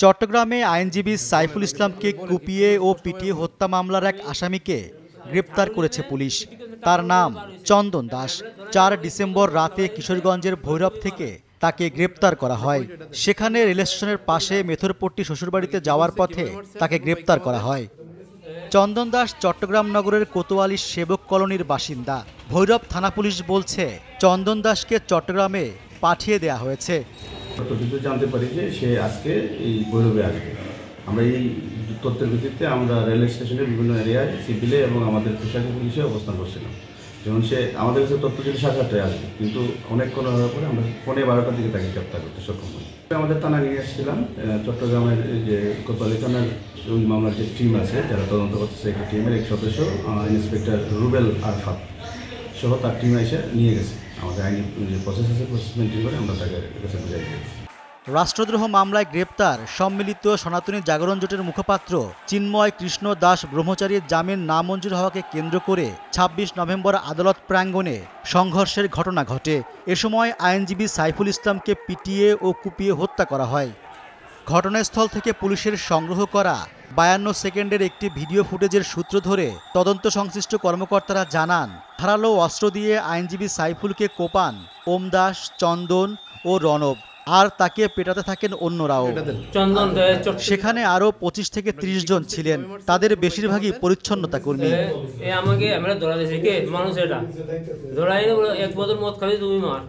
চট্টগ্রামে আইনজীবী সাইফুল ইসলামকে কুপিয়ে ও পিটিয়ে হত্যা মামলার এক আসামিকে গ্রেপ্তার করেছে পুলিশ। তার নাম চন্দন দাস। ৪ ডিসেম্বর রাতে কিশোরগঞ্জের ভৈরব থেকে তাকে গ্রেপ্তার করা হয়। সেখানে রেল স্টেশনের পাশে মেথরপট্টি শ্বশুরবাড়িতে যাওয়ার পথে তাকে গ্রেপ্তার করা হয়। চন্দন দাস চট্টগ্রাম নগরের কোতোয়ালি সেবক কলোনির বাসিন্দা। ভৈরব থানা পুলিশ বলছে, চন্দন দাসকে চট্টগ্রামে পাঠিয়ে দেয়া হয়েছে। তদন্তে জানতে পারি যে সে আজকে এই ভৈরবে আসবে। আমরা এই তথ্যের ভিত্তিতে আমরা রেল স্টেশনের বিভিন্ন এরিয়ায় সিভিলে এবং আমাদের পোশাকি পুলিশে অবস্থান করছিলাম। যেমন সে আমাদের কাছে তথ্য ছিল 7:30টায় আসবে, কিন্তু অনেকক্ষণ হওয়ার পরে আমরা 12:15টার দিকে তাকে গ্রেপ্তার করতে সক্ষম হই। আমাদের থানা নিয়ে এসেছিলাম চট্টগ্রামের যে কোতোয়ালি থানার ওই মামলার যে টিম আছে যারা তদন্ত করতেছে, একটা টিমের এক সদস্য ইন্সপেক্টর রুবেল আরফাত সহ তার টিম এসে নিয়ে গেছে। আমাদের আইনি যে প্রসেস আছে প্রসেস মেনটেন করে আমরা তাকে কাছে বুঝাই দিয়েছি। রাষ্ট্রদ্রোহ মামলায় গ্রেপ্তার সম্মিলিত সনাতনী জাগরণ জোটের মুখপাত্র চিন্ময় কৃষ্ণ দাস ব্রহ্মচারীর জামিন নামঞ্জুর হওয়াকে কেন্দ্র করে ২৬ নভেম্বর আদালত প্রাঙ্গণে সংঘর্ষের ঘটনা ঘটে। এ সময় আইনজীবী সাইফুল ইসলামকে পিটিয়ে ও কুপিয়ে হত্যা করা হয়। ঘটনাস্থল থেকে পুলিশের সংগ্রহ করা ৫২ সেকেন্ডের একটি ভিডিও ফুটেজের সূত্র ধরে তদন্ত সংশ্লিষ্ট কর্মকর্তারা জানান, ধারালো অস্ত্র দিয়ে আইনজীবী সাইফুলকে কোপান ওম দাস, চন্দন ও রণব, আর তাকে পেটাতে থাকেন অন্যরাও। সেখানে আরও ২৫ থেকে ৩০ জন ছিলেন। তাদের বেশিরভাগই পরিচ্ছন্নতা কর্মী। আমাকে আমরা ধরা দিয়েছি কে মানুষ, এটা ধরাই এক বোতল মদ খাবি তুমি মার।